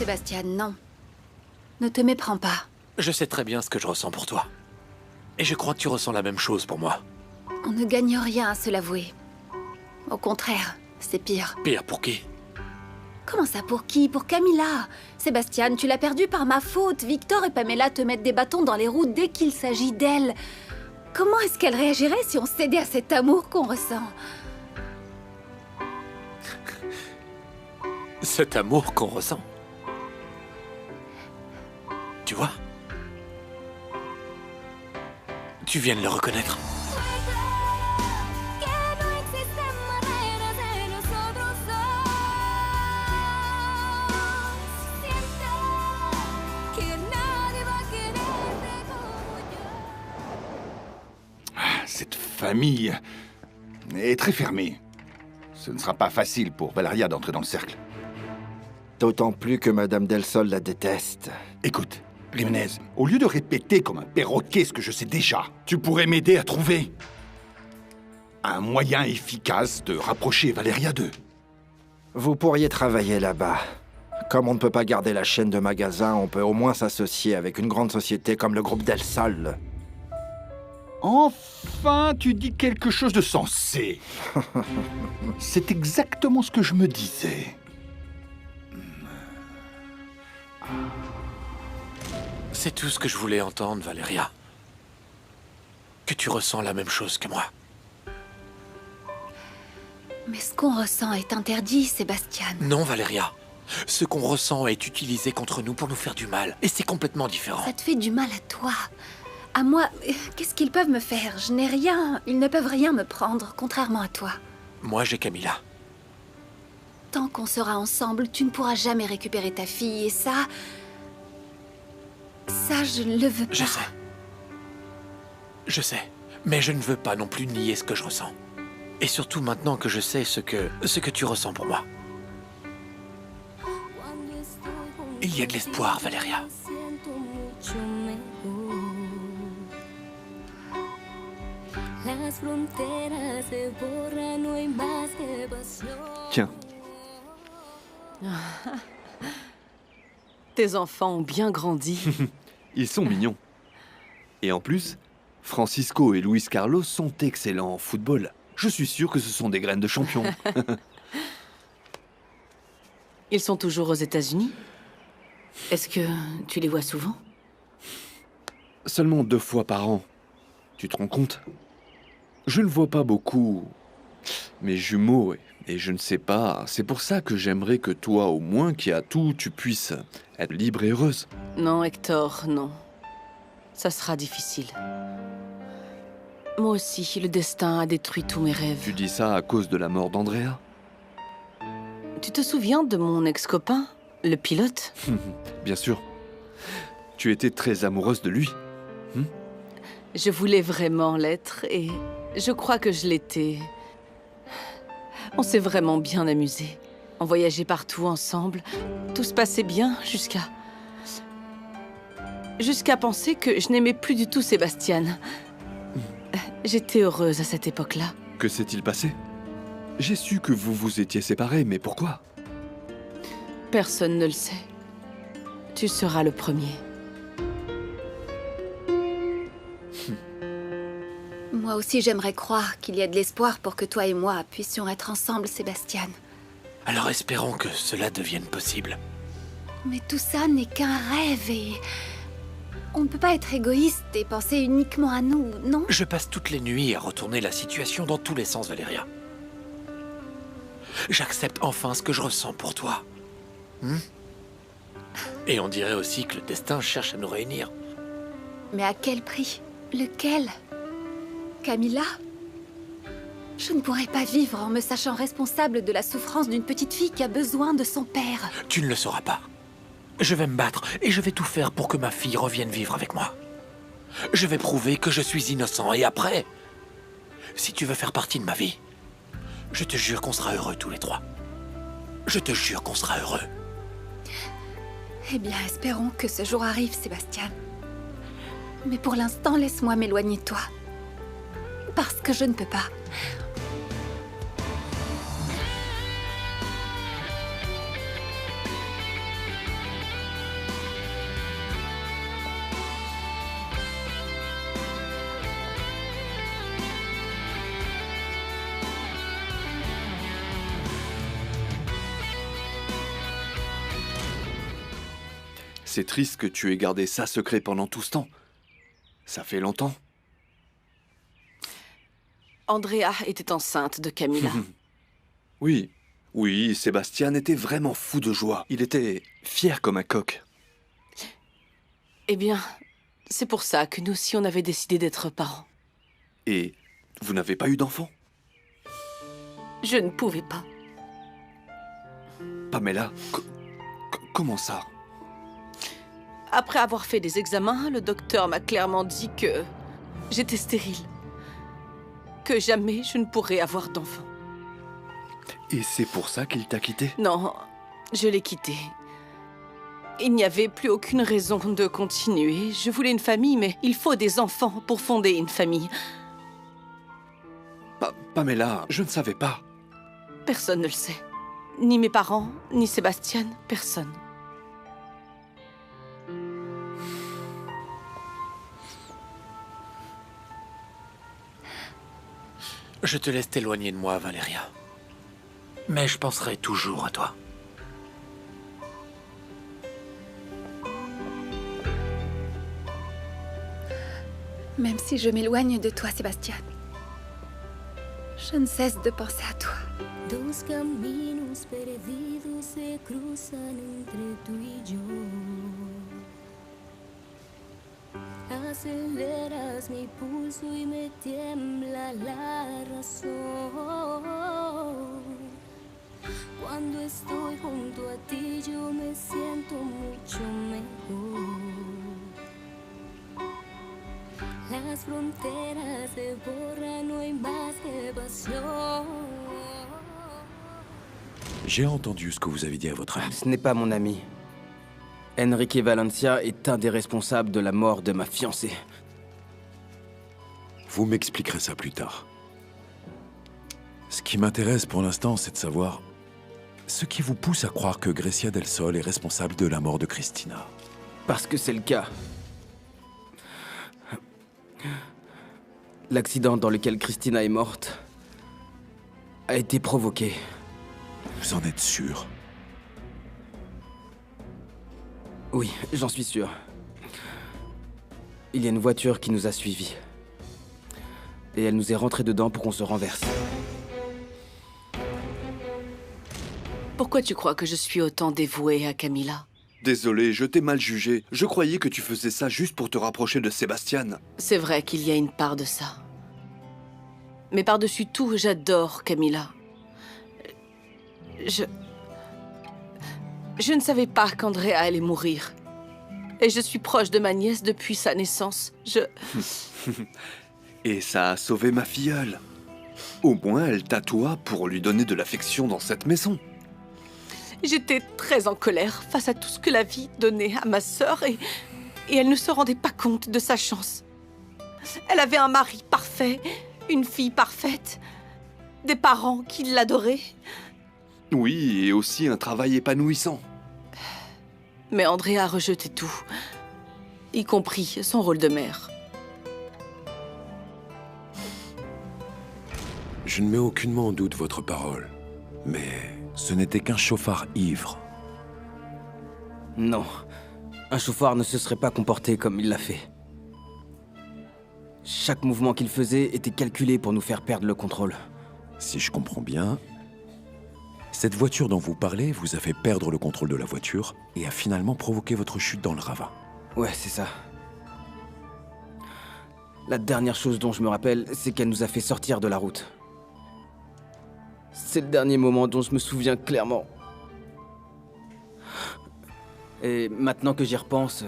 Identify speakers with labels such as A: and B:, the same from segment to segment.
A: Sébastien, non. Ne te méprends pas.
B: Je sais très bien ce que je ressens pour toi. Et je crois que tu ressens la même chose pour moi.
A: On ne gagne rien à se l'avouer. Au contraire, c'est pire.
B: Pire pour qui?
A: Comment ça, pour qui? Pour Camilla. Sébastien, tu l'as perdue par ma faute. Victor et Pamela te mettent des bâtons dans les roues dès qu'il s'agit d'elle. Comment est-ce qu'elle réagirait si on cédait à cet amour qu'on ressent?
B: Cet amour qu'on ressent. Tu vois? Tu viens de le reconnaître.
C: Cette famille est très fermée. Ce ne sera pas facile pour Valeria d'entrer dans le cercle.
D: D'autant plus que Madame Del Sol la déteste.
C: Écoute, Jiménez, au lieu de répéter comme un perroquet ce que je sais déjà, tu pourrais m'aider à trouver un moyen efficace de rapprocher Valeria d'eux.
D: Vous pourriez travailler là-bas. Comme on ne peut pas garder la chaîne de magasins, on peut au moins s'associer avec une grande société comme le groupe Del Sol.
C: Enfin, tu dis quelque chose de sensé. C'est exactement ce que je me disais.
B: C'est tout ce que je voulais entendre, Valeria. Que tu ressens la même chose que moi.
A: Mais ce qu'on ressent est interdit, Sébastien.
B: Non, Valeria. Ce qu'on ressent est utilisé contre nous pour nous faire du mal. Et c'est complètement différent.
A: Ça te fait du mal à toi. À moi, qu'est-ce qu'ils peuvent me faire? Je n'ai rien. Ils ne peuvent rien me prendre, contrairement à toi.
B: Moi, j'ai Camilla.
A: Tant qu'on sera ensemble, tu ne pourras jamais récupérer ta fille. Et ça, je ne le veux pas.
B: Je sais. Je sais. Mais je ne veux pas non plus nier ce que je ressens. Et surtout maintenant que je sais ce que tu ressens pour moi. Il y a de l'espoir, Valeria.
E: Tiens.
F: Tes enfants ont bien grandi.
E: Ils sont mignons. Et en plus, Francisco et Luis Carlos sont excellents en football. Je suis sûr que ce sont des graines de champions.
F: Ils sont toujours aux États-Unis? Est-ce que tu les vois souvent?
E: Seulement 2 fois par an. Tu te rends compte? Je ne vois pas beaucoup mes jumeaux et je ne sais pas. C'est pour ça que j'aimerais que toi, au moins, qui as tout, tu puisses être libre et heureuse.
F: Non, Hector, non. Ça sera difficile. Moi aussi, le destin a détruit tous mes rêves.
E: Tu dis ça à cause de la mort d'Andrea?
F: Tu te souviens de mon ex-copain, le pilote?
E: Bien sûr. Tu étais très amoureuse de lui.
F: Je voulais vraiment l'être et je crois que je l'étais. On s'est vraiment bien amusés. On voyageait partout ensemble. Tout se passait bien jusqu'à penser que je n'aimais plus du tout Sébastien. J'étais heureuse à cette époque-là.
E: Que s'est-il passé? J'ai su que vous vous étiez séparés, mais pourquoi?
F: Personne ne le sait. Tu seras le premier.
A: Moi aussi, j'aimerais croire qu'il y a de l'espoir pour que toi et moi puissions être ensemble, Sébastien.
B: Alors espérons que cela devienne possible.
A: Mais tout ça n'est qu'un rêve et... On ne peut pas être égoïste et penser uniquement à nous, non?
B: Je passe toutes les nuits à retourner la situation dans tous les sens, Valeria. J'accepte enfin ce que je ressens pour toi. Et on dirait aussi que le destin cherche à nous réunir.
A: Mais à quel prix? Lequel? Camilla? Je ne pourrais pas vivre en me sachant responsable de la souffrance d'une petite fille qui a besoin de son père.
B: Tu ne le sauras pas. Je vais me battre et je vais tout faire pour que ma fille revienne vivre avec moi. Je vais prouver que je suis innocent et après, si tu veux faire partie de ma vie, je te jure qu'on sera heureux tous les trois. Je te jure qu'on sera heureux.
A: Eh bien, espérons que ce jour arrive, Sébastien. Mais pour l'instant, laisse-moi m'éloigner de toi. Parce que je ne peux pas.
E: C'est triste que tu aies gardé ça secret pendant tout ce temps. Ça fait longtemps.
F: Andrea était enceinte de Camilla.
E: Oui, oui, Sébastien était vraiment fou de joie. Il était fier comme un coq.
F: Eh bien, c'est pour ça que nous aussi on avait décidé d'être parents.
E: Et vous n'avez pas eu d'enfant?
F: Je ne pouvais pas.
E: Pamela, comment ça?
F: Après avoir fait des examens, le docteur m'a clairement dit que j'étais stérile. Que jamais je ne pourrais avoir d'enfant.
E: Et c'est pour ça qu'il t'a quitté?
F: Non, je l'ai quitté. Il n'y avait plus aucune raison de continuer. Je voulais une famille, mais il faut des enfants pour fonder une famille.
E: Pamela, je ne savais pas.
F: Personne ne le sait. Ni mes parents, ni Sébastien, personne.
B: Je te laisse t'éloigner de moi, Valéria. Mais je penserai toujours à toi.
A: Même si je m'éloigne de toi, Sébastien, je ne cesse de penser à toi.
G: Dos caminos perdidos se cruzan entre tú y yo. Aceleras mi pulso y me tiembla la razón. Cuando estoy junto a ti yo me siento mucho mejor. Las fronteras se borran, no hay más que pasión.
H: J'ai entendu ce que vous avez dit à votre ami.
I: Ce n'est pas mon ami. Enrique Valencia est un des responsables de la mort de ma fiancée.
H: Vous m'expliquerez ça plus tard. Ce qui m'intéresse pour l'instant, c'est de savoir ce qui vous pousse à croire que Grecia del Sol est responsable de la mort de Cristina.
I: Parce que c'est le cas. L'accident dans lequel Cristina est morte a été provoqué.
H: Vous en êtes sûr?
I: Oui, j'en suis sûr. Il y a une voiture qui nous a suivis. Et elle nous est rentrée dedans pour qu'on se renverse.
F: Pourquoi tu crois que je suis autant dévouée à Camilla?
E: Désolé, je t'ai mal jugé. Je croyais que tu faisais ça juste pour te rapprocher de Sébastien.
F: C'est vrai qu'il y a une part de ça. Mais par-dessus tout, j'adore Camilla. Je ne savais pas qu'Andrea allait mourir. Et je suis proche de ma nièce depuis sa naissance.
E: Et ça a sauvé ma filleule. Au moins, elle tatoua pour lui donner de l'affection dans cette maison.
F: J'étais très en colère face à tout ce que la vie donnait à ma sœur et elle ne se rendait pas compte de sa chance. Elle avait un mari parfait, une fille parfaite, des parents qui l'adoraient.
E: Oui, et aussi un travail épanouissant.
F: Mais Andrea a rejeté tout, y compris son rôle de mère.
H: Je ne mets aucunement en doute votre parole, mais ce n'était qu'un chauffard ivre.
I: Non, un chauffard ne se serait pas comporté comme il l'a fait. Chaque mouvement qu'il faisait était calculé pour nous faire perdre le contrôle.
H: Si je comprends bien, cette voiture dont vous parlez vous a fait perdre le contrôle de la voiture et a finalement provoqué votre chute dans le ravin.
I: Ouais, c'est ça. La dernière chose dont je me rappelle, c'est qu'elle nous a fait sortir de la route. C'est le dernier moment dont je me souviens clairement. Et maintenant que j'y repense...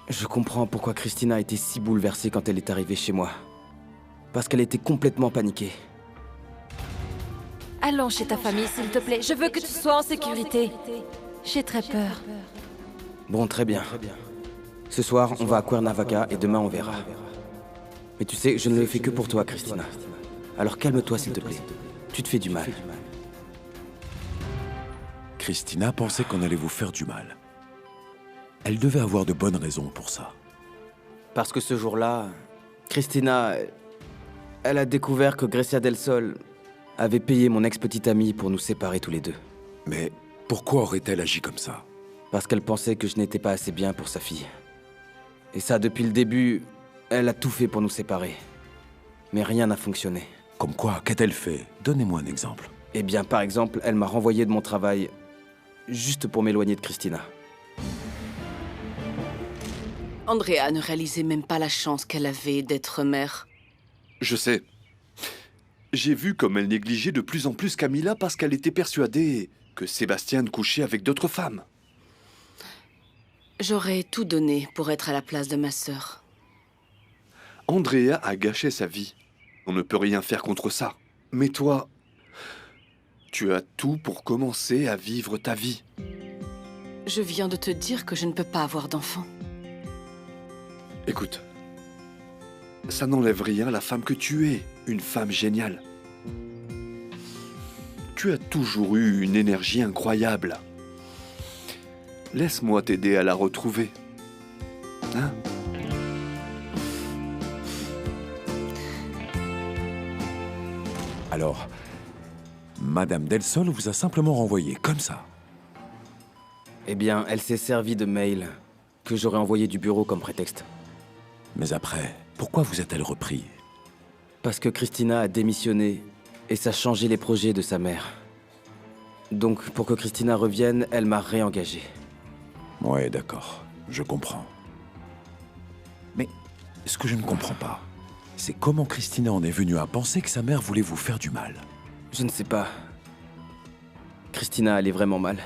I: Je comprends pourquoi Cristina a été si bouleversée quand elle est arrivée chez moi. Parce qu'elle était complètement paniquée.
J: Allons chez ta famille, s'il te plaît. Je veux que tu sois en sécurité. J'ai très peur.
I: Bon, très bien. Ce soir, on va à Cuernavaca et demain on verra. Mais tu sais, je ne le fais que pour toi, Cristina. Alors calme-toi, s'il te plaît. Tu te fais du mal.
H: Cristina pensait qu'on allait vous faire du mal. Elle devait avoir de bonnes raisons pour ça.
I: Parce que ce jour-là, Cristina, elle a découvert que Grecia del Sol avait payé mon ex-petite amie pour nous séparer tous les deux.
H: Mais pourquoi aurait-elle agi comme ça?
I: Parce qu'elle pensait que je n'étais pas assez bien pour sa fille. Et ça, depuis le début, elle a tout fait pour nous séparer. Mais rien n'a fonctionné.
H: Comme quoi? Qu'a-t-elle fait? Donnez-moi un exemple.
I: Eh bien, par exemple, elle m'a renvoyé de mon travail juste pour m'éloigner de Christina.
F: Andrea ne réalisait même pas la chance qu'elle avait d'être mère.
E: Je sais. J'ai vu comme elle négligeait de plus en plus Camilla parce qu'elle était persuadée que Sébastien couchait avec d'autres femmes.
F: J'aurais tout donné pour être à la place de ma sœur.
E: Andrea a gâché sa vie. On ne peut rien faire contre ça. Mais toi, tu as tout pour commencer à vivre ta vie.
F: Je viens de te dire que je ne peux pas avoir d'enfant.
E: Écoute, ça n'enlève rien à la femme que tu es, une femme géniale. Tu as toujours eu une énergie incroyable. Laisse-moi t'aider à la retrouver. Hein?
H: Alors, Madame Del Sol vous a simplement renvoyé, comme ça.
I: Eh bien, elle s'est servie de mails que j'aurais envoyés du bureau comme prétexte.
H: Mais après, pourquoi vous a-t-elle repris?
I: Parce que Christina a démissionné et ça changeait les projets de sa mère. Donc, pour que Christina revienne, elle m'a réengagé.
H: Ouais, d'accord. Je comprends. Mais ce que je ne comprends pas, c'est comment Christina en est venue à penser que sa mère voulait vous faire du mal.
I: Je ne sais pas. Christina allait vraiment mal.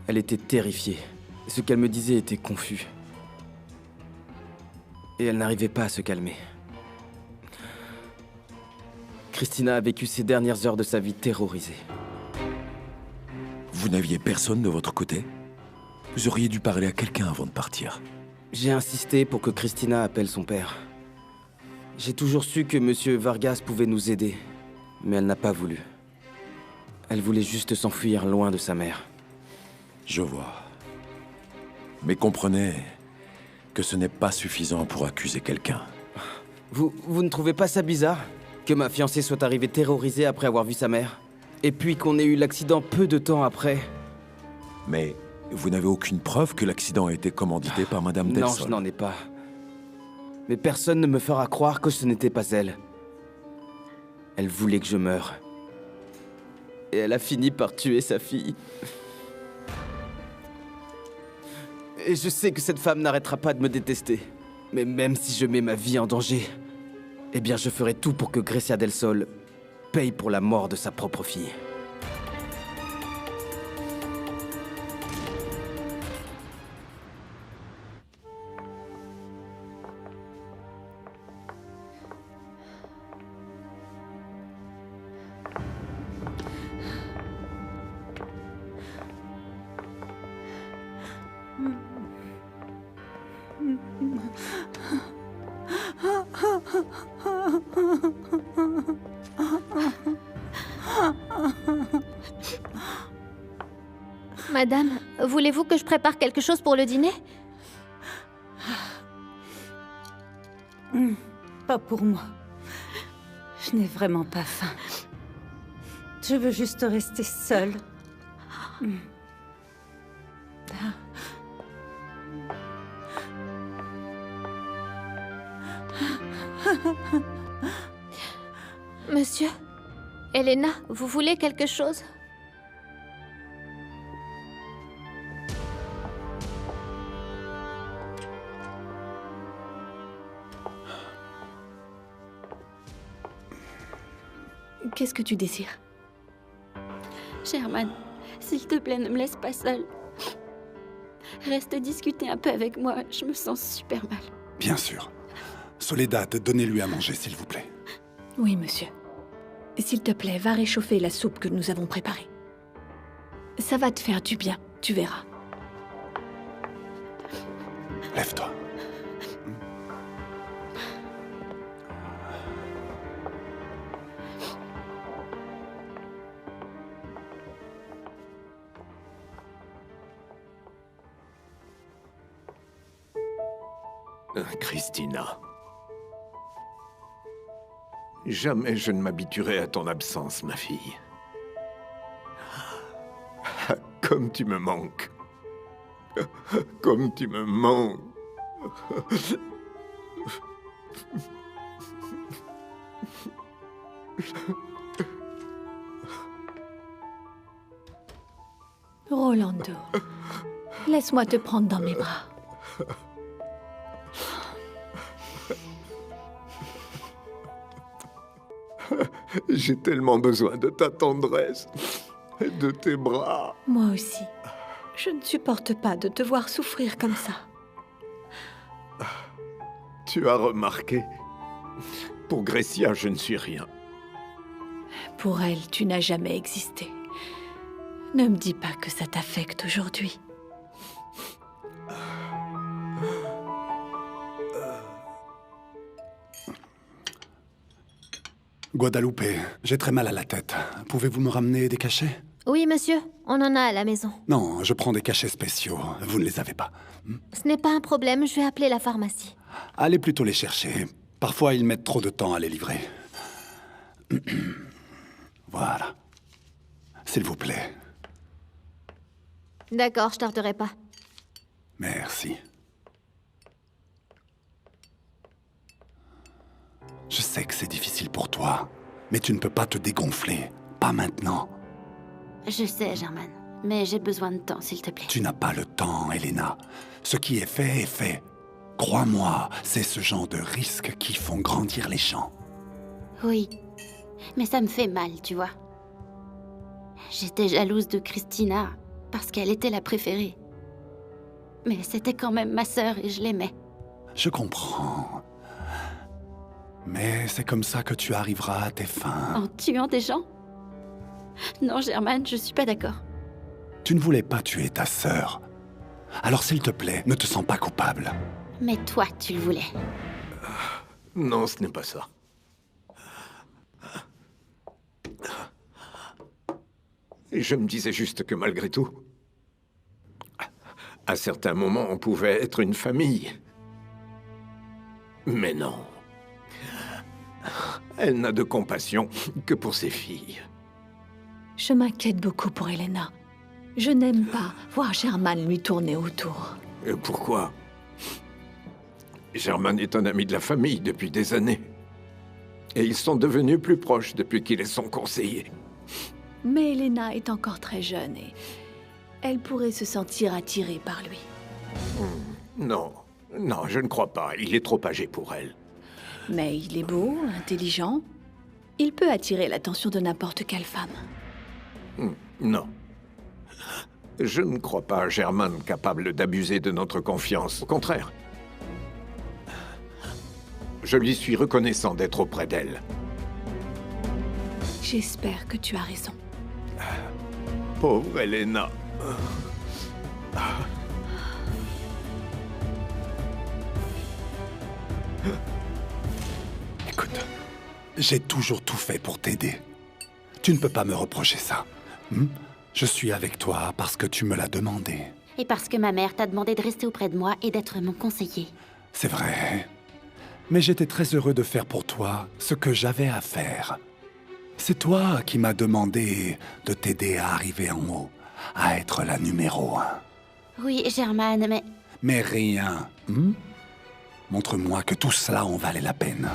I: Elle était terrifiée. Ce qu'elle me disait était confus. Et elle n'arrivait pas à se calmer. Christina a vécu ses dernières heures de sa vie terrorisée.
H: Vous n'aviez personne de votre côté? Vous auriez dû parler à quelqu'un avant de partir.
I: J'ai insisté pour que Christina appelle son père. J'ai toujours su que Monsieur Vargas pouvait nous aider, mais elle n'a pas voulu. Elle voulait juste s'enfuir loin de sa mère.
H: Je vois. Mais comprenez que ce n'est pas suffisant pour accuser quelqu'un.
I: Vous ne trouvez pas ça bizarre? Que ma fiancée soit arrivée terrorisée après avoir vu sa mère? Et puis qu'on ait eu l'accident peu de temps après?
H: Mais vous n'avez aucune preuve que l'accident a été commandité par Madame Del
I: Non,
H: Sol.
I: je n'en ai pas. Mais personne ne me fera croire que ce n'était pas elle. Elle voulait que je meure. Et elle a fini par tuer sa fille. Et je sais que cette femme n'arrêtera pas de me détester. Mais même si je mets ma vie en danger, eh bien je ferai tout pour que Grecia del Sol paye pour la mort de sa propre fille.
J: Madame, voulez-vous que je prépare quelque chose pour le dîner?
K: Pas pour moi. Je n'ai vraiment pas faim. Je veux juste rester seule.
J: Monsieur, Elena, vous voulez quelque chose? Qu'est-ce que tu désires?
G: Sherman, s'il te plaît, ne me laisse pas seule. Reste discuter un peu avec moi, je me sens super mal.
L: Bien sûr. Soledad, donnez-lui à manger, s'il vous plaît.
M: Oui, monsieur. S'il te plaît, va réchauffer la soupe que nous avons préparée. Ça va te faire du bien, tu verras.
L: Lève-toi.
B: Christina.
N: Jamais je ne m'habituerai à ton absence, ma fille. Comme tu me manques. Comme tu me manques.
M: Rolando, laisse-moi te prendre dans mes bras.
N: J'ai tellement besoin de ta tendresse et de tes bras.
M: Moi aussi. Je ne supporte pas de te voir souffrir comme ça.
N: Tu as remarqué, pour Grecia, je ne suis rien.
M: Pour elle, tu n'as jamais existé. Ne me dis pas que ça t'affecte aujourd'hui.
L: Guadalupe, j'ai très mal à la tête. Pouvez-vous me ramener des cachets?
O: Oui, monsieur, on en a à la maison.
L: Non, je prends des cachets spéciaux. Vous ne les avez pas.
O: Ce n'est pas un problème, je vais appeler la pharmacie.
L: Allez plutôt les chercher. Parfois, ils mettent trop de temps à les livrer. Voilà. S'il vous plaît.
O: D'accord, je tarderai pas.
L: Merci. Je sais que c'est difficile pour toi, mais tu ne peux pas te dégonfler. Pas maintenant.
G: Je sais, Germaine, mais j'ai besoin de temps, s'il te plaît.
L: Tu n'as pas le temps, Elena. Ce qui est fait est fait. Crois-moi, c'est ce genre de risques qui font grandir les champs.
G: Oui, mais ça me fait mal, tu vois. J'étais jalouse de Christina, parce qu'elle était la préférée. Mais c'était quand même ma sœur et je l'aimais.
L: Je comprends. Mais c'est comme ça que tu arriveras à tes fins.
G: En tuant des gens? Non, Germaine, je suis pas d'accord.
L: Tu ne voulais pas tuer ta sœur. Alors s'il te plaît, ne te sens pas coupable.
G: Mais toi, tu le voulais.
N: Non, ce n'est pas ça. Je me disais juste que malgré tout, à certains moments, on pouvait être une famille. Mais non. Elle n'a de compassion que pour ses filles.
M: Je m'inquiète beaucoup pour Elena. Je n'aime pas voir Germaine lui tourner autour.
N: Et pourquoi? Germaine est un ami de la famille depuis des années. Et ils sont devenus plus proches depuis qu'ils sont conseillers.
M: Mais Elena est encore très jeune et elle pourrait se sentir attirée par lui.
N: Non, non, je ne crois pas. Il est trop âgé pour elle.
M: Mais il est beau, intelligent. Il peut attirer l'attention de n'importe quelle femme.
N: Non. Je ne crois pas Germaine capable d'abuser de notre confiance. Au contraire. Je lui suis reconnaissant d'être auprès d'elle.
M: J'espère que tu as raison.
N: Pauvre Elena.
L: Écoute, j'ai toujours tout fait pour t'aider. Tu ne peux pas me reprocher ça. Je suis avec toi parce que tu me l'as demandé.
G: Et parce que ma mère t'a demandé de rester auprès de moi et d'être mon conseiller.
L: C'est vrai. Mais j'étais très heureux de faire pour toi ce que j'avais à faire. C'est toi qui m'as demandé de t'aider à arriver en haut, à être la numéro 1.
G: Oui, Germaine, mais...
L: Mais rien. Montre-moi que tout cela en valait la peine.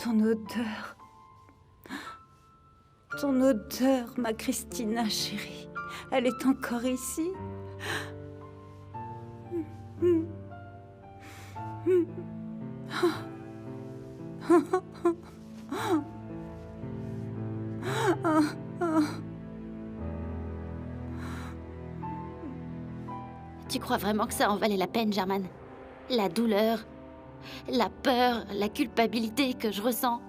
K: Ton odeur. Ton odeur, ma Christina chérie. Elle est encore ici.
G: Tu crois vraiment que ça en valait la peine, Germaine? La douleur, la peur, la culpabilité que je ressens,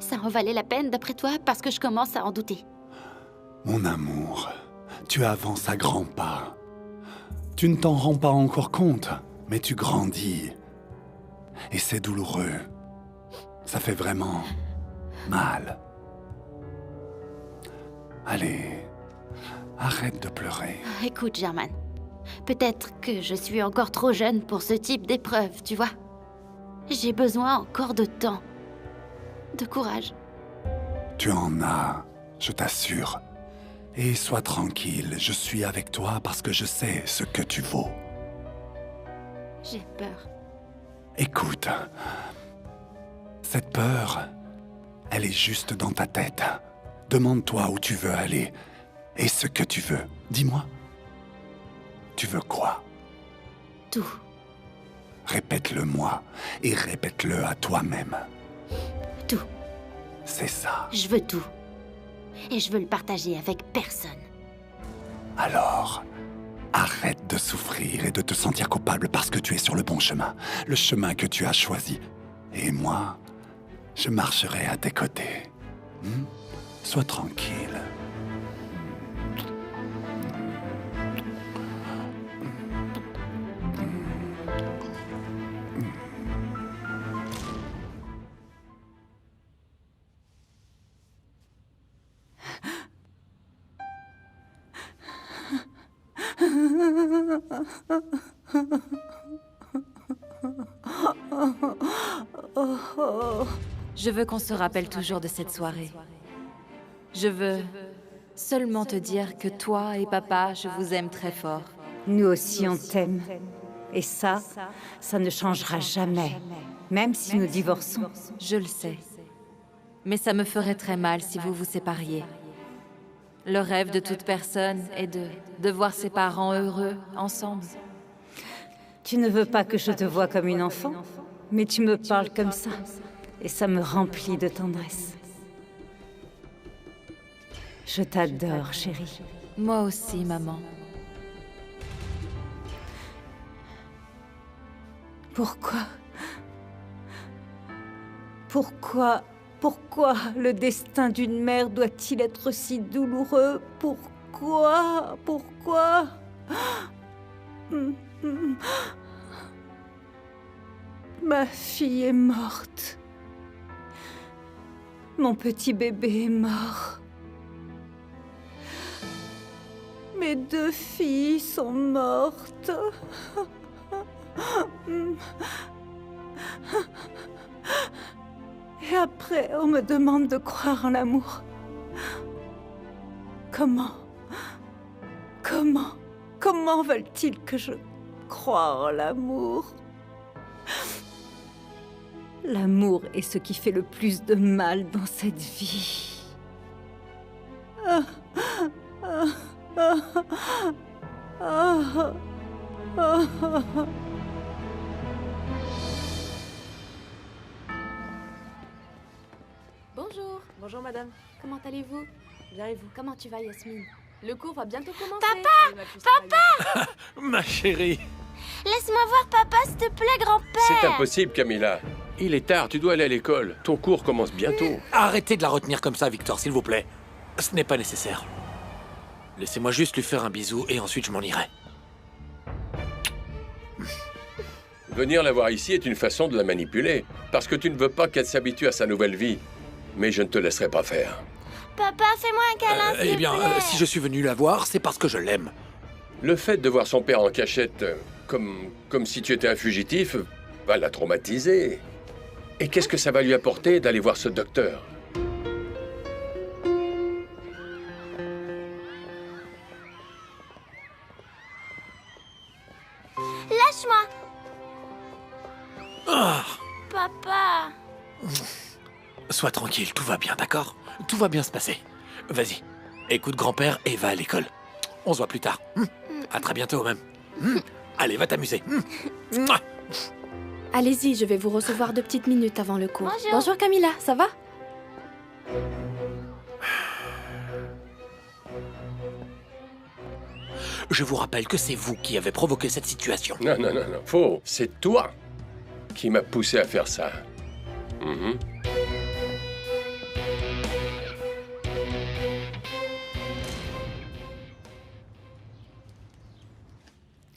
G: ça en valait la peine d'après toi? Parce que je commence à en douter.
L: Mon amour, tu avances à grands pas. Tu ne t'en rends pas encore compte, mais tu grandis. Et c'est douloureux. Ça fait vraiment mal. Allez, arrête de pleurer.
G: Écoute, German. Peut-être que je suis encore trop jeune pour ce type d'épreuve, tu vois. J'ai besoin encore de temps. De courage.
L: Tu en as, je t'assure. Et sois tranquille, je suis avec toi parce que je sais ce que tu vaux.
G: J'ai peur.
L: Écoute, cette peur, elle est juste dans ta tête. Demande-toi où tu veux aller et ce que tu veux. Dis-moi. Tu veux quoi?
G: Tout.
L: Répète-le moi et répète-le à toi-même.
G: Tout.
L: C'est ça.
G: Je veux tout. Et je veux le partager avec personne.
L: Alors, arrête de souffrir et de te sentir coupable parce que tu es sur le bon chemin. Le chemin que tu as choisi. Et moi, je marcherai à tes côtés. Sois tranquille.
J: Je veux qu'on se rappelle toujours de cette soirée. Je veux seulement te dire que toi et papa, je vous aime très fort.
K: Nous aussi, on t'aime. Et ça ne changera jamais. Même si nous divorçons.
J: Je le sais. Mais ça me ferait très mal si vous vous sépariez. Le rêve de toute personne est de voir ses parents heureux ensemble.
K: Tu ne veux pas que je te voie comme une enfant, mais tu me parles comme ça. Et ça me remplit de tendresse. Je t'adore, chérie.
J: Moi aussi, maman.
K: Pourquoi le destin d'une mère doit-il être si douloureux? Pourquoi Ma fille est morte. Mon petit bébé est mort. Mes 2 filles sont mortes. Et après, on me demande de croire en l'amour. Comment veulent-ils que je croie en l'amour? L'amour est ce qui fait le plus de mal dans cette vie.
P: Bonjour.
Q: Bonjour madame.
P: Comment allez-vous?
Q: Bien et vous?
P: Comment tu vas, Yasmine? Le cours va bientôt commencer.
G: Papa!
B: Ma chérie.
G: Laisse-moi voir papa, s'il te plaît, grand-père.
R: C'est impossible, Camilla. Il est tard, tu dois aller à l'école. Ton cours commence bientôt.
B: Arrêtez de la retenir comme ça, Victor, s'il vous plaît. Ce n'est pas nécessaire. Laissez-moi juste lui faire un bisou et ensuite je m'en irai.
R: Venir la voir ici est une façon de la manipuler, parce que tu ne veux pas qu'elle s'habitue à sa nouvelle vie. Mais je ne te laisserai pas faire.
G: Papa, fais-moi un câlin, s'il
B: Eh bien,
G: te plaît.
B: si je suis venu la voir, c'est parce que je l'aime.
R: Le fait de voir son père en cachette, comme si tu étais un fugitif, va la traumatiser. Et qu'est-ce que ça va lui apporter d'aller voir ce docteur?
G: Lâche-moi.
B: Ah,
G: Papa.
B: sois tranquille, tout va bien, d'accord? Tout va bien se passer. Vas-y, écoute grand-père et va à l'école. On se voit plus tard. À très bientôt même. Allez, va t'amuser. Mouah.
P: Allez-y, je vais vous recevoir 2 petites minutes avant le cours.
G: Bonjour.
P: Bonjour Camilla, ça va?
B: Je vous rappelle que c'est vous qui avez provoqué cette situation.
R: Non, non, non, non. Faux. C'est toi qui m'as poussé à faire ça. Mhm.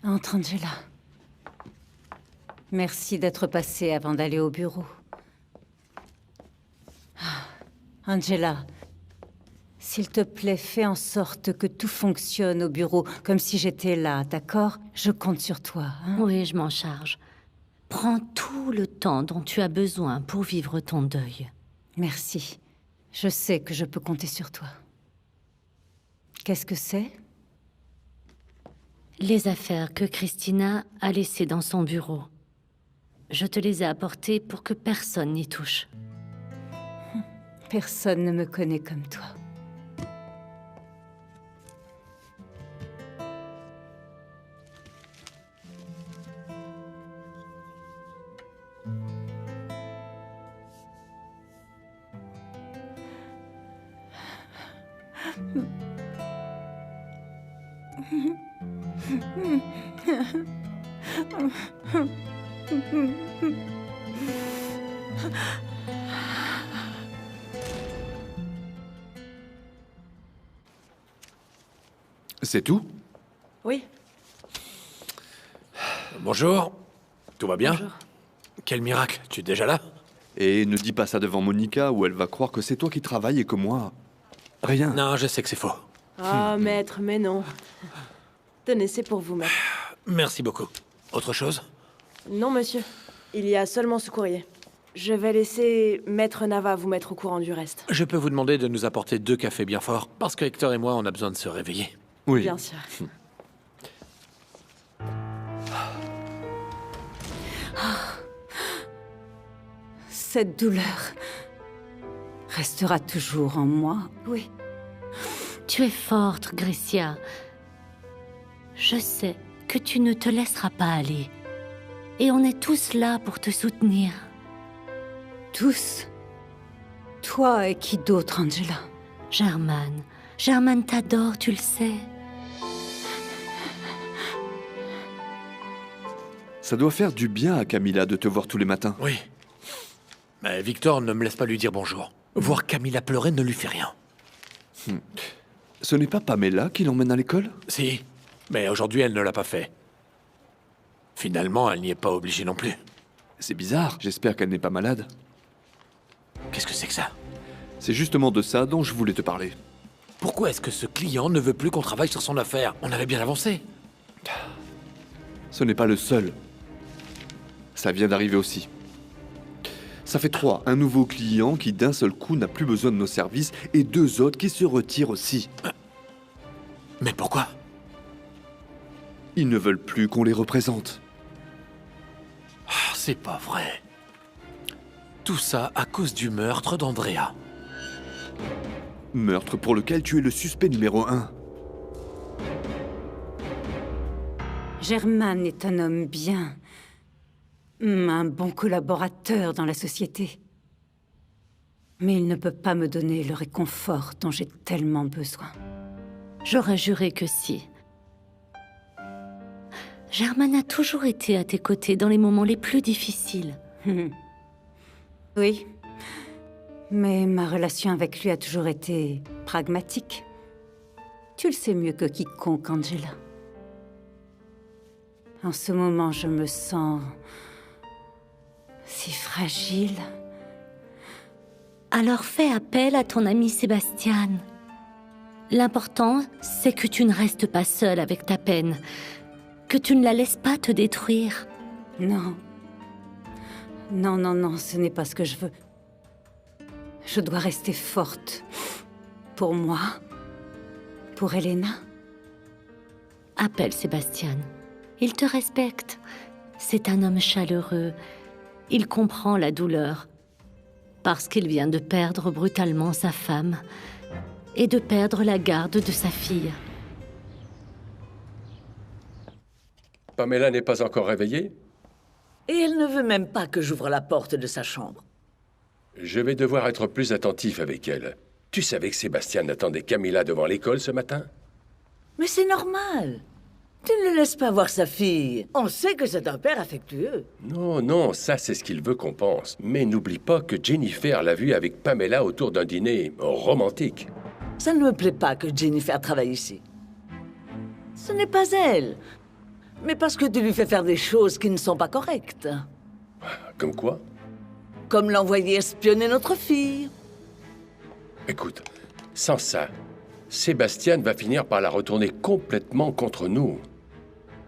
K: Entre, Angela. Merci d'être passée avant d'aller au bureau. Angela, s'il te plaît, fais en sorte que tout fonctionne au bureau, comme si j'étais là, d'accord? Je compte sur toi, hein?
Q: Oui, je m'en charge. Prends tout le temps dont tu as besoin pour vivre ton deuil.
K: Merci. Je sais que je peux compter sur toi. Qu'est-ce que c'est?
Q: Les affaires que Christina a laissées dans son bureau. Je te les ai apportées pour que personne n'y touche.
K: Personne ne me connaît comme toi.
E: C'est tout?
F: Oui.
B: Bonjour. Tout va bien?
F: Bonjour.
B: Quel miracle, tu es déjà là?
E: Et ne dis pas ça devant Monica ou elle va croire que c'est toi qui travailles et que moi... Rien.
B: Non, je sais que c'est faux.
F: Ah, maître, mais non. Tenez, c'est pour vous, maître.
B: Merci beaucoup. Autre chose?
F: Non, monsieur. Il y a seulement ce courrier. Je vais laisser Maître Nava vous mettre au courant du reste.
B: Je peux vous demander de nous apporter 2 cafés bien forts, parce que Hector et moi, on a besoin de se réveiller.
E: Oui.
F: Bien sûr.
K: Cette douleur restera toujours en moi.
Q: Oui. Tu es forte, Grecia. Je sais que tu ne te laisseras pas aller. Et on est tous là pour te soutenir.
K: Tous? Toi et qui d'autre, Angela?
Q: German. German t'adore, tu le sais.
E: Ça doit faire du bien à Camilla de te voir tous les matins.
B: Oui. Mais Victor ne me laisse pas lui dire bonjour. Voir Camilla pleurer ne lui fait rien.
E: Ce n'est pas Pamela qui l'emmène à l'école?
B: Si, mais aujourd'hui elle ne l'a pas fait. Finalement, elle n'y est pas obligée non plus.
E: C'est bizarre, j'espère qu'elle n'est pas malade.
B: Qu'est-ce que c'est que ça?
E: C'est justement de ça dont je voulais te parler.
B: Pourquoi est-ce que ce client ne veut plus qu'on travaille sur son affaire? On avait bien avancé.
E: Ce n'est pas le seul. Ça vient d'arriver aussi. Ça fait 3. Un nouveau client qui d'un seul coup n'a plus besoin de nos services et 2 autres qui se retirent aussi.
B: Mais pourquoi?
E: Ils ne veulent plus qu'on les représente.
B: Ah, c'est pas vrai. Tout ça à cause du meurtre d'Andrea.
E: Meurtre pour lequel tu es le suspect numéro 1.
K: German est un homme bien. Un bon collaborateur dans la société. Mais il ne peut pas me donner le réconfort dont j'ai tellement besoin.
Q: J'aurais juré que si. German a toujours été à tes côtés dans les moments les plus difficiles.
K: Oui. Mais ma relation avec lui a toujours été pragmatique. Tu le sais mieux que quiconque, Angela. En ce moment, je me sens si fragile.
Q: Alors fais appel à ton ami Sébastien. L'important, c'est que tu ne restes pas seule avec ta peine. Que tu ne la laisses pas te détruire.
K: Non. Non, non, non, ce n'est pas ce que je veux. Je dois rester forte. Pour moi. Pour Elena.
Q: Appelle Sébastien. Il te respecte. C'est un homme chaleureux. Il comprend la douleur. Parce qu'il vient de perdre brutalement sa femme et de perdre la garde de sa fille.
R: Pamela n'est pas encore réveillée?
S: Et elle ne veut même pas que j'ouvre la porte de sa chambre.
R: Je vais devoir être plus attentif avec elle. Tu savais que Sébastien attendait Camilla devant l'école ce matin?
S: Mais c'est normal. Tu ne le laisses pas voir sa fille. On sait que c'est un père affectueux.
R: Non, non, ça c'est ce qu'il veut qu'on pense. Mais n'oublie pas que Jennifer l'a vu avec Pamela autour d'un dîner romantique.
S: Ça ne me plaît pas que Jennifer travaille ici. Ce n'est pas elle. Mais parce que tu lui fais faire des choses qui ne sont pas correctes.
R: Comme quoi?
S: Comme l'envoyer espionner notre fille.
R: Écoute, sans ça, Sébastien va finir par la retourner complètement contre nous.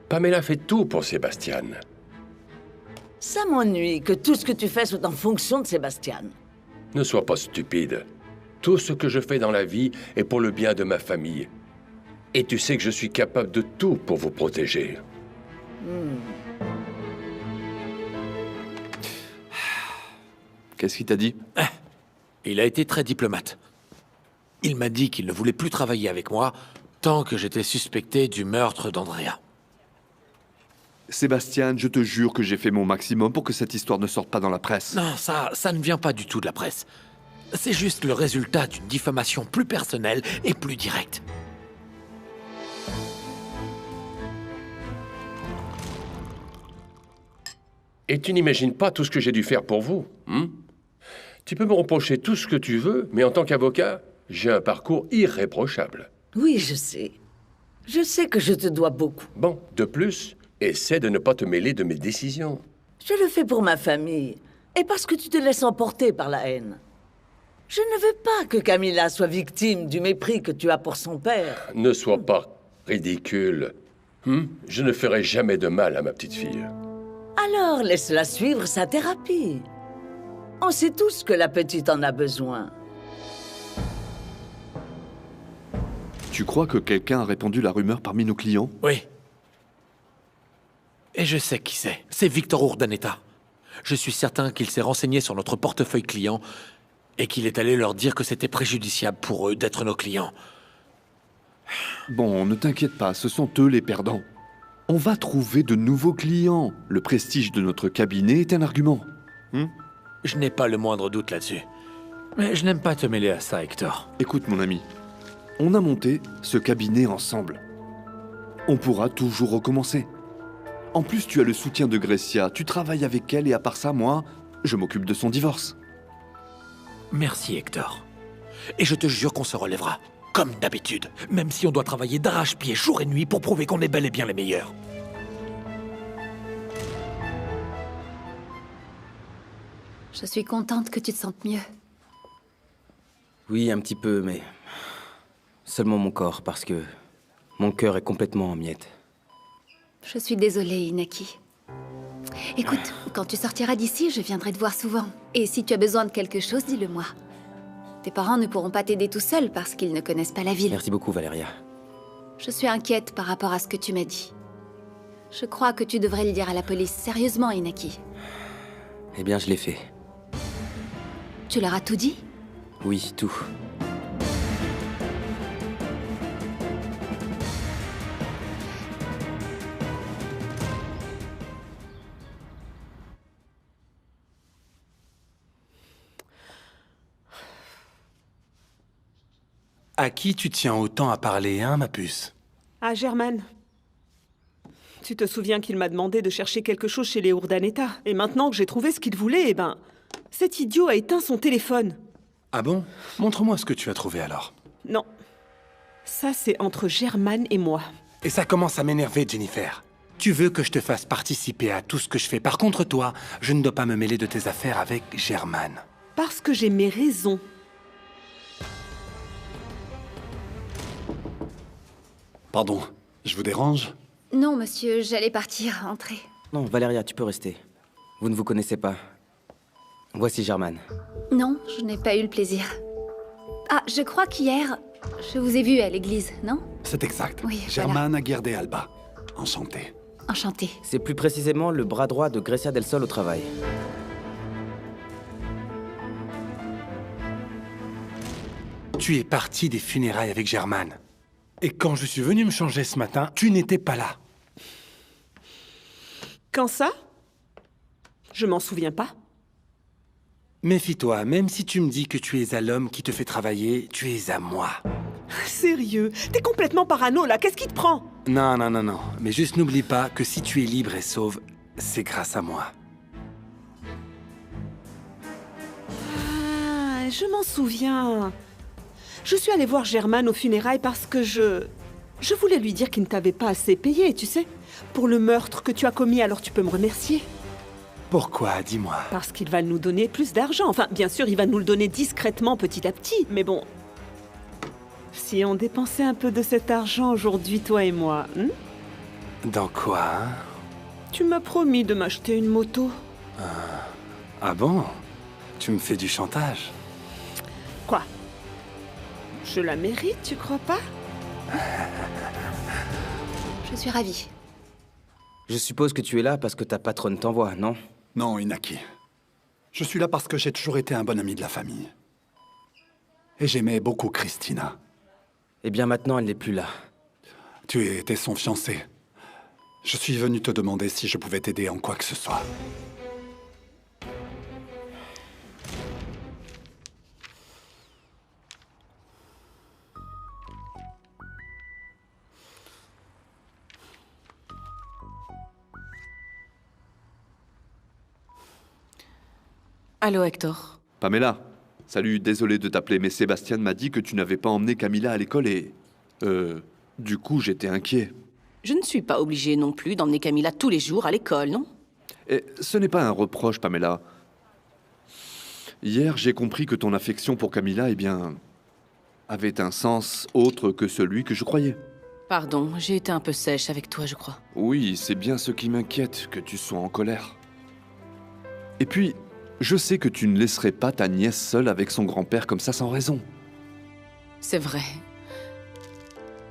R: Pamela fait tout pour Sébastien.
S: Ça m'ennuie que tout ce que tu fais soit en fonction de Sébastien.
R: Ne sois pas stupide. Tout ce que je fais dans la vie est pour le bien de ma famille. Et tu sais que je suis capable de tout pour vous protéger.
E: Qu'est-ce qu'il t'a dit?
B: Il a été très diplomate. Il m'a dit qu'il ne voulait plus travailler avec moi tant que j'étais suspecté du meurtre d'Andrea.
E: Sébastien, je te jure que j'ai fait mon maximum pour que cette histoire ne sorte pas dans la presse.
B: Non, ça ne vient pas du tout de la presse. C'est juste le résultat d'une diffamation plus personnelle et plus directe.
R: Et tu n'imagines pas tout ce que j'ai dû faire pour vous, hein? Tu peux me reprocher tout ce que tu veux, mais en tant qu'avocat, j'ai un parcours irréprochable.
S: Oui, je sais. Je sais que je te dois beaucoup.
R: Bon, de plus, essaie de ne pas te mêler de mes décisions.
S: Je le fais pour ma famille, et parce que tu te laisses emporter par la haine. Je ne veux pas que Camilla soit victime du mépris que tu as pour son père.
R: Ne sois pas ridicule. Je ne ferai jamais de mal à ma petite fille.
S: Alors laisse-la suivre sa thérapie. On sait tous que la petite en a besoin.
E: Tu crois que quelqu'un a répandu la rumeur parmi nos clients?
B: Oui. Et je sais qui c'est. C'est Victor Urdaneta. Je suis certain qu'il s'est renseigné sur notre portefeuille client et qu'il est allé leur dire que c'était préjudiciable pour eux d'être nos clients.
E: Bon, ne t'inquiète pas, ce sont eux les perdants. On va trouver de nouveaux clients. Le prestige de notre cabinet est un argument.
B: Je n'ai pas le moindre doute là-dessus. Mais je n'aime pas te mêler à ça, Hector.
E: Écoute, mon ami, on a monté ce cabinet ensemble. On pourra toujours recommencer. En plus, tu as le soutien de Grecia, tu travailles avec elle et à part ça, moi, je m'occupe de son divorce.
B: Merci, Hector. Et je te jure qu'on se relèvera, comme d'habitude, même si on doit travailler d'arrache-pied jour et nuit pour prouver qu'on est bel et bien les meilleurs.
A: Je suis contente que tu te sentes mieux.
I: Oui, un petit peu, mais... seulement mon corps, parce que mon cœur est complètement en miettes.
A: Je suis désolée, Inaki. Écoute, quand tu sortiras d'ici, je viendrai te voir souvent. Et si tu as besoin de quelque chose, dis-le-moi. Tes parents ne pourront pas t'aider tout seuls parce qu'ils ne connaissent pas la ville.
I: Merci beaucoup, Valeria.
A: Je suis inquiète par rapport à ce que tu m'as dit. Je crois que tu devrais le dire à la police. Sérieusement, Inaki.
I: Eh bien, je l'ai fait.
A: Tu leur as tout dit?
I: Oui, tout.
L: À qui tu tiens autant à parler, hein, ma puce?
T: Ah, Germaine. Tu te souviens qu'il m'a demandé de chercher quelque chose chez les Urdaneta. Et maintenant que j'ai trouvé ce qu'il voulait, eh ben... cet idiot a éteint son téléphone.
L: Ah bon? Montre-moi ce que tu as trouvé alors.
T: Non. Ça, c'est entre Germaine et moi.
L: Et ça commence à m'énerver, Jennifer. Tu veux que je te fasse participer à tout ce que je fais. Par contre, toi, je ne dois pas me mêler de tes affaires avec Germaine.
T: Parce que j'ai mes raisons.
L: Pardon, je vous dérange?
A: Non, monsieur, j'allais partir, entrez.
I: Non, Valeria, tu peux rester. Vous ne vous connaissez pas. Voici Germaine.
A: Non, je n'ai pas eu le plaisir. Ah, je crois qu'hier, je vous ai vu à l'église, non?
L: C'est exact.
A: Oui,
L: Germaine Aguirre Alba. Enchanté.
A: Enchanté.
I: C'est plus précisément le bras droit de Grecia del Sol au travail.
L: Tu es parti des funérailles avec Germaine. Et quand je suis venu me changer ce matin, tu n'étais pas là.
T: Quand ça? Je m'en souviens pas.
L: Méfie-toi, même si tu me dis que tu es à l'homme qui te fait travailler, tu es à moi.
T: Sérieux? T'es complètement parano, là. Qu'est-ce qui te prend?
L: Non. Mais juste n'oublie pas que si tu es libre et sauve, c'est grâce à moi.
T: Ah, je m'en souviens. Je suis allée voir Germaine aux funérailles parce que je voulais lui dire qu'il ne t'avait pas assez payé, tu sais, pour le meurtre que tu as commis, alors tu peux me remercier.
L: Pourquoi? Dis-moi.
T: Parce qu'il va nous donner plus d'argent. Enfin, bien sûr, il va nous le donner discrètement petit à petit. Mais bon... Si on dépensait un peu de cet argent aujourd'hui, toi et moi...
L: Dans quoi, hein?
T: Tu m'as promis de m'acheter une moto.
L: Ah bon? Tu me fais du chantage?
T: Quoi? Je la mérite, tu crois pas?
A: Je suis ravie.
I: Je suppose que tu es là parce que ta patronne t'envoie, non?
L: Non, Inaki. Je suis là parce que j'ai toujours été un bon ami de la famille. Et j'aimais beaucoup Christina.
I: Eh bien maintenant, elle n'est plus là.
L: Tu étais son fiancé. Je suis venu te demander si je pouvais t'aider en quoi que ce soit.
F: Allô, Hector.
E: Pamela, salut, désolé de t'appeler, mais Sébastien m'a dit que tu n'avais pas emmené Camilla à l'école et... du coup, j'étais inquiet.
F: Je ne suis pas obligée non plus d'emmener Camilla tous les jours à l'école, non?
E: Et ce n'est pas un reproche, Pamela. Hier, j'ai compris que ton affection pour Camilla, eh bien, avait un sens autre que celui que je croyais.
F: Pardon, j'ai été un peu sèche avec toi, je crois.
E: Oui, c'est bien ce qui m'inquiète, que tu sois en colère. Et puis, je sais que tu ne laisserais pas ta nièce seule avec son grand-père comme ça sans raison.
F: C'est vrai.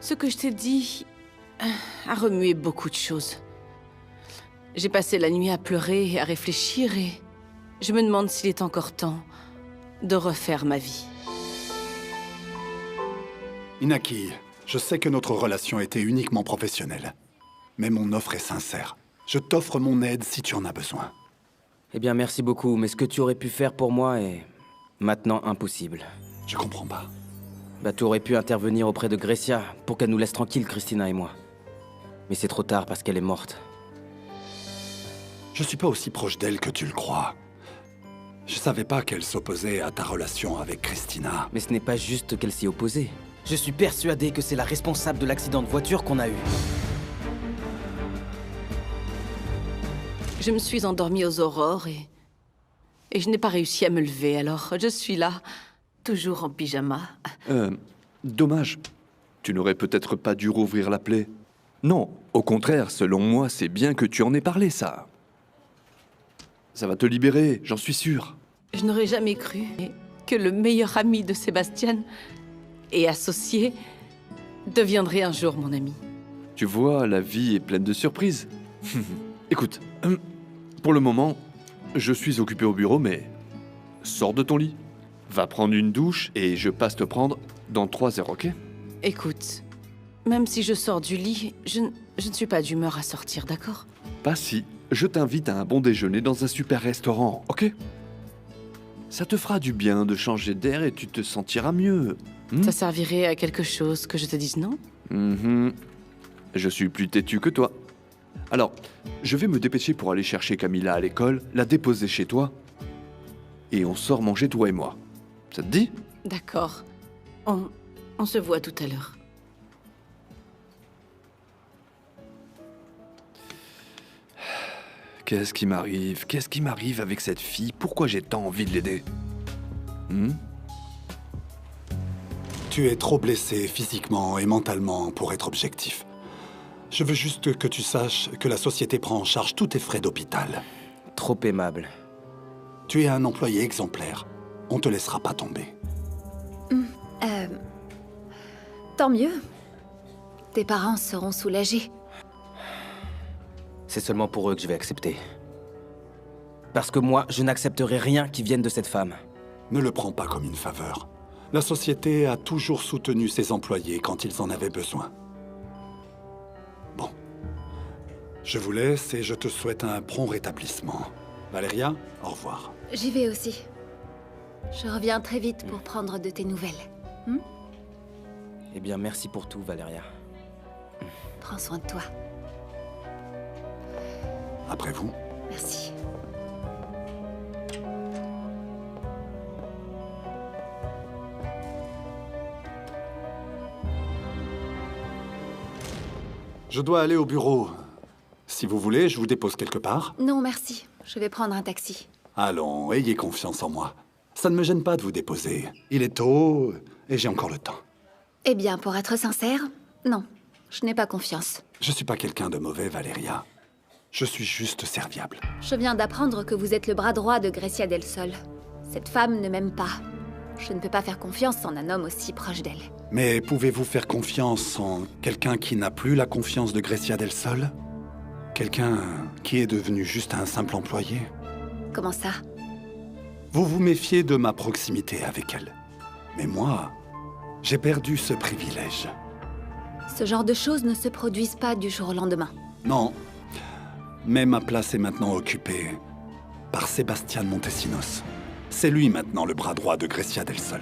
F: Ce que je t'ai dit a remué beaucoup de choses. J'ai passé la nuit à pleurer et à réfléchir et je me demande s'il est encore temps de refaire ma vie.
L: Inaki, je sais que notre relation était uniquement professionnelle. Mais mon offre est sincère. Je t'offre mon aide si tu en as besoin.
I: Eh bien, merci beaucoup, mais ce que tu aurais pu faire pour moi est maintenant impossible.
L: Je comprends pas.
I: Bah, tu aurais pu intervenir auprès de Grecia pour qu'elle nous laisse tranquille, Christina et moi. Mais c'est trop tard parce qu'elle est morte.
L: Je suis pas aussi proche d'elle que tu le crois. Je savais pas qu'elle s'opposait à ta relation avec Christina.
I: Mais ce n'est pas juste qu'elle s'y opposait. Je suis persuadé que c'est la responsable de l'accident de voiture qu'on a eu.
F: Je me suis endormie aux aurores et je n'ai pas réussi à me lever, alors je suis là, toujours en pyjama.
E: Dommage. Tu n'aurais peut-être pas dû rouvrir la plaie. Non, au contraire, selon moi, c'est bien que tu en aies parlé, ça. Ça va te libérer, j'en suis sûr.
F: Je n'aurais jamais cru que le meilleur ami de Sébastien et associé deviendrait un jour mon ami.
E: Tu vois, la vie est pleine de surprises. Écoute, pour le moment, je suis occupé au bureau, mais sors de ton lit. Va prendre une douche et je passe te prendre dans 3 heures, ok?
F: Écoute, même si je sors du lit, je ne suis pas d'humeur à sortir, d'accord?
E: Pas si. Je t'invite à un bon déjeuner dans un super restaurant, ok? Ça te fera du bien de changer d'air et tu te sentiras mieux.
F: Ça servirait à quelque chose que je te dise non?
E: Je suis plus têtu que toi. Alors, je vais me dépêcher pour aller chercher Camilla à l'école, la déposer chez toi, et on sort manger toi et moi. Ça te dit?
F: D'accord. On se voit tout à l'heure.
E: Qu'est-ce qui m'arrive? Qu'est-ce qui m'arrive avec cette fille? Pourquoi j'ai tant envie de l'aider?
L: Tu es trop blessé physiquement et mentalement pour être objectif. Je veux juste que tu saches que la société prend en charge tous tes frais d'hôpital.
I: Trop aimable.
L: Tu es un employé exemplaire. On te laissera pas tomber.
A: Tant mieux. Tes parents seront soulagés.
I: C'est seulement pour eux que je vais accepter. Parce que moi, je n'accepterai rien qui vienne de cette femme.
L: Ne le prends pas comme une faveur. La société a toujours soutenu ses employés quand ils en avaient besoin. Bon. Je vous laisse et je te souhaite un prompt rétablissement. Valéria, au revoir.
A: J'y vais aussi. Je reviens très vite pour prendre de tes nouvelles.
I: Eh bien, merci pour tout, Valéria.
A: Prends soin de toi.
L: Après vous.
A: Merci.
L: Je dois aller au bureau. Si vous voulez, je vous dépose quelque part.
A: Non, merci. Je vais prendre un taxi.
L: Allons, ayez confiance en moi. Ça ne me gêne pas de vous déposer. Il est tôt et j'ai encore le temps.
A: Eh bien, pour être sincère, non. Je n'ai pas confiance.
L: Je suis pas quelqu'un de mauvais, Valeria. Je suis juste serviable.
A: Je viens d'apprendre que vous êtes le bras droit de Grecia del Sol. Cette femme ne m'aime pas. Je ne peux pas faire confiance en un homme aussi proche d'elle.
L: Mais pouvez-vous faire confiance en quelqu'un qui n'a plus la confiance de Grecia del Sol? Quelqu'un qui est devenu juste un simple employé?
A: Comment ça?
L: Vous vous méfiez de ma proximité avec elle. Mais moi, j'ai perdu ce privilège.
A: Ce genre de choses ne se produisent pas du jour au lendemain.
L: Non. Mais ma place est maintenant occupée par Sébastien Montesinos. C'est lui maintenant le bras droit de Grecia del Sol.